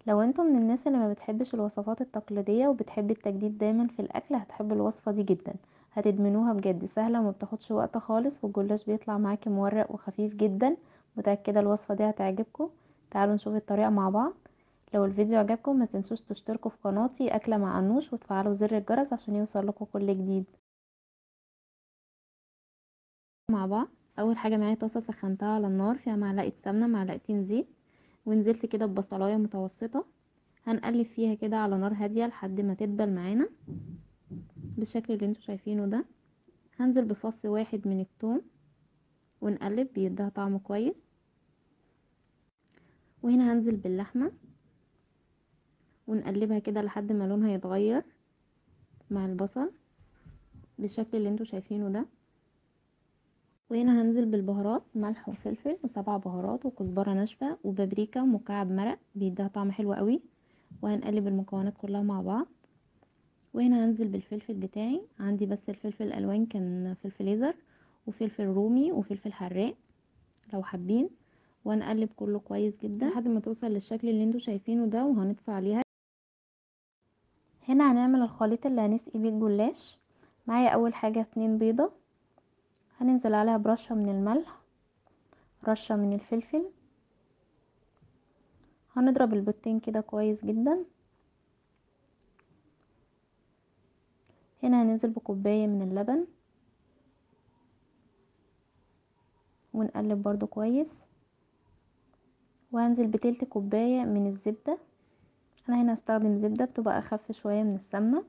لو انتوا من الناس اللي ما بتحبش الوصفات التقليدية وبتحب التجديد دايما في الاكل، هتحبوا الوصفة دي جدا. هتدمنوها بجد، سهلة وما بتاخدش وقت خالص، والجلاش بيطلع معاكي مورق وخفيف جدا. متأكدة الوصفة دي هتعجبكم. تعالوا نشوف الطريقة مع بعض. لو الفيديو عجبكم ما تنسوش تشتركوا في قناتي اكلة مع انوش وتفعلوا زر الجرس عشان يوصل لكم كل جديد مع بعض. اول حاجة معايا طاسة سخنتها على النار، فيها معلقة سمنة معلقتين زيت، ونزلت كده ببصلاية متوسطة. هنقلب فيها كده على نار هادية لحد ما تدبل معانا بالشكل اللي انتوا شايفينه ده. هنزل بفص واحد من الثوم ونقلب بيديها طعم كويس. وهنا هنزل باللحمة ونقلبها كده لحد ما لونها يتغير مع البصل بالشكل اللي انتوا شايفينه ده. وهنا هنزل بالبهارات، ملح وفلفل وسبع بهارات وكزبرة ناشفة وبابريكا ومكعب مرق بيديها طعم حلو قوي. وهنقلب المكونات كلها مع بعض. وهنا هنزل بالفلفل بتاعي، عندي بس الفلفل الالوان كان في الفريزر، وفلفل رومي وفلفل حراق لو حابين. وهنقلب كله كويس جدا لحد ما توصل للشكل اللي انتوا شايفينه ده، وهنطفي عليها. هنا هنعمل الخليط اللي هنسقي بيه الجلاش. معايا اول حاجة 2 بيضة، هننزل عليها برشة من الملح، رشة من الفلفل. هنضرب البيضتين كده كويس جدا. هنا هننزل بكوباية من اللبن ونقلب برضو كويس. وهنزل بتلت كوباية من الزبدة، انا هنا هستخدم زبدة بتبقى اخف شوية من السمنة.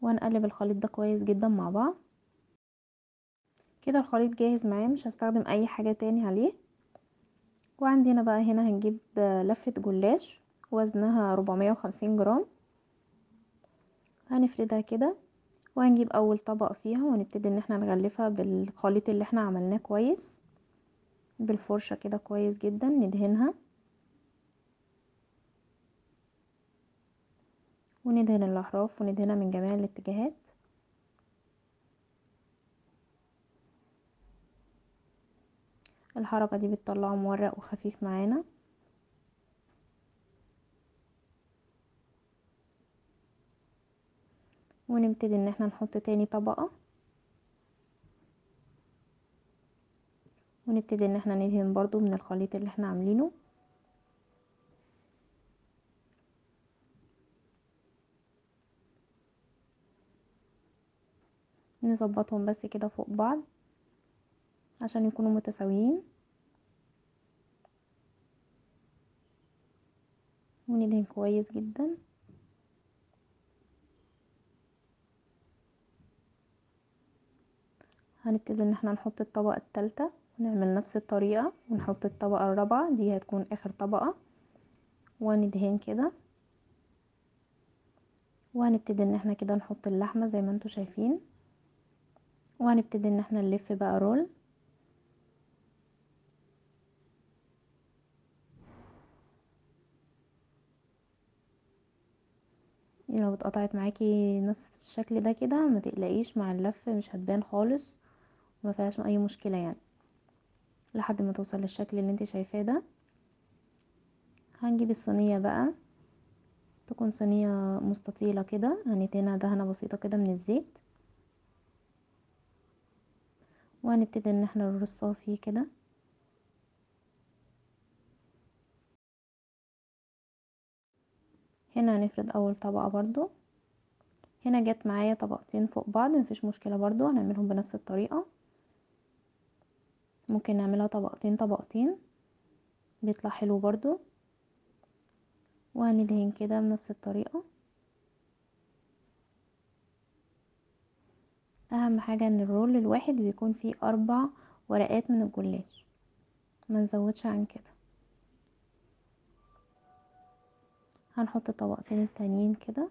وهنقلب الخليط ده كويس جدا مع بعض. كده الخليط جاهز معايا، مش هستخدم اي حاجة تاني عليه. وعندنا بقى هنا هنجيب لفة جلاش وزنها 450 جرام. هنفردها كده وهنجيب اول طبق فيها ونبتدي ان احنا نغلفها بالخليط اللي احنا عملناه كويس بالفرشة كده كويس جدا، ندهنها وندهن الاطراف وندهنها من جميع الاتجاهات. الحركة دي بتطلعه مورق وخفيف معانا. ونبتدي ان احنا نحط تاني طبقة، ونبتدي ان احنا ندهن برضو من الخليط اللي احنا عاملينه. نظبطهم بس كده فوق بعض عشان يكونوا متساويين، وندهن كويس جدا. هنبتدي ان احنا نحط الطبقة الثالثة ونعمل نفس الطريقة، ونحط الطبقة الرابعة دي هتكون اخر طبقة، وندهن كده. وهنبتدي ان احنا كده نحط اللحمة زي ما انتوا شايفين، وهنبتدي ان احنا نلف بقى رول. لو اتقطعت معاكي نفس الشكل ده كده ما تقلقيش، مع اللف مش هتبان خالص وما فيهاش اي مشكلة يعني، لحد ما توصل للشكل اللي انت شايفاه ده. هنجيب الصينية بقى، تكون صينية مستطيلة كده، هندهنها دهنة بسيطة كده من الزيت. وهنبتدي ان احنا نرصها فيه كده. هنا هنفرد اول طبقة برضو. هنا جت معايا طبقتين فوق بعض، مفيش مشكلة برضو هنعملهم بنفس الطريقة. ممكن نعملها طبقتين طبقتين بيطلع حلو برضو. وهندهن كده بنفس الطريقة. اهم حاجة ان الرول الواحد بيكون فيه 4 ورقات من الجلاش، ما نزودش عن كده. هنحط طبقتين التانيين كده،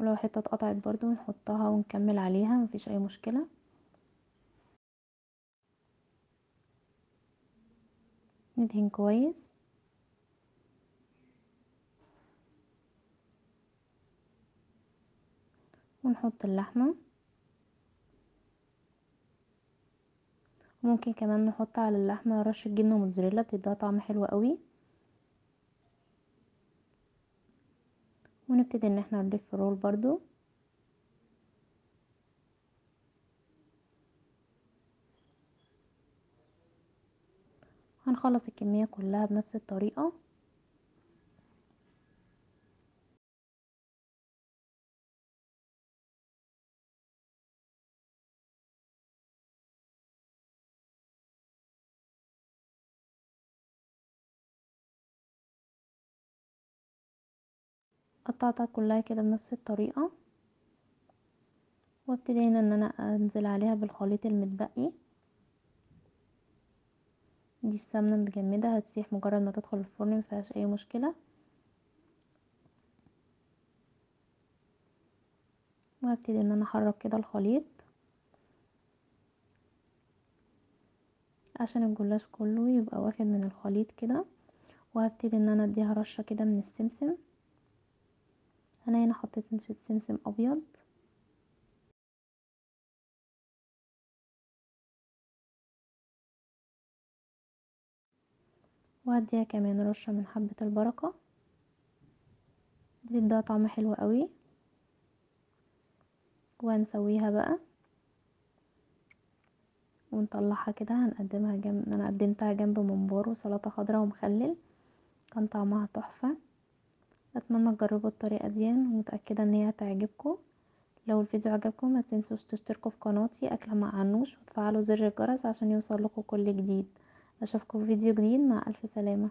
ولو حتة اتقطعت برضو نحطها ونكمل عليها، مفيش اي مشكلة. ندهن كويس. ونحط اللحمة. ممكن كمان نحط على اللحمة رشة جبنة موتزاريلا بتديها طعم حلو قوي. ونبتدي ان احنا نلف الرول برضو. هنخلص الكمية كلها بنفس الطريقة. قطعتها كلها كده بنفس الطريقة، وابتدي هنا ان انا انزل عليها بالخليط المتبقي. دي السمنة متجمدة هتسيح مجرد ما تدخل الفرن، مفيهاش اي مشكلة. وهبتدي ان انا احرك كده الخليط عشان الجلاش كله يبقى واخد من الخليط كده. وهبتدي ان انا اديها رشة كده من السمسم. انا هنا حطيت سمسم ابيض. وهديها كمان رشة من حبة البركة، بتديها طعم حلو قوي. وهنسويها بقى ونطلعها كده. هنقدمها جنب، انا قدمتها جنب ممبار وسلطة خضراء ومخلل، كان طعمها تحفة. اتمنى تجربوا الطريقة دي، ومتأكدة ان هي هتعجبكم. لو الفيديو عجبكم ما تنسوش تشتركوا في قناتي اكله مع عنوش، وتفعلوا زر الجرس عشان يوصل لكم كل جديد. اشوفكم في فيديو جديد، مع الف سلامة.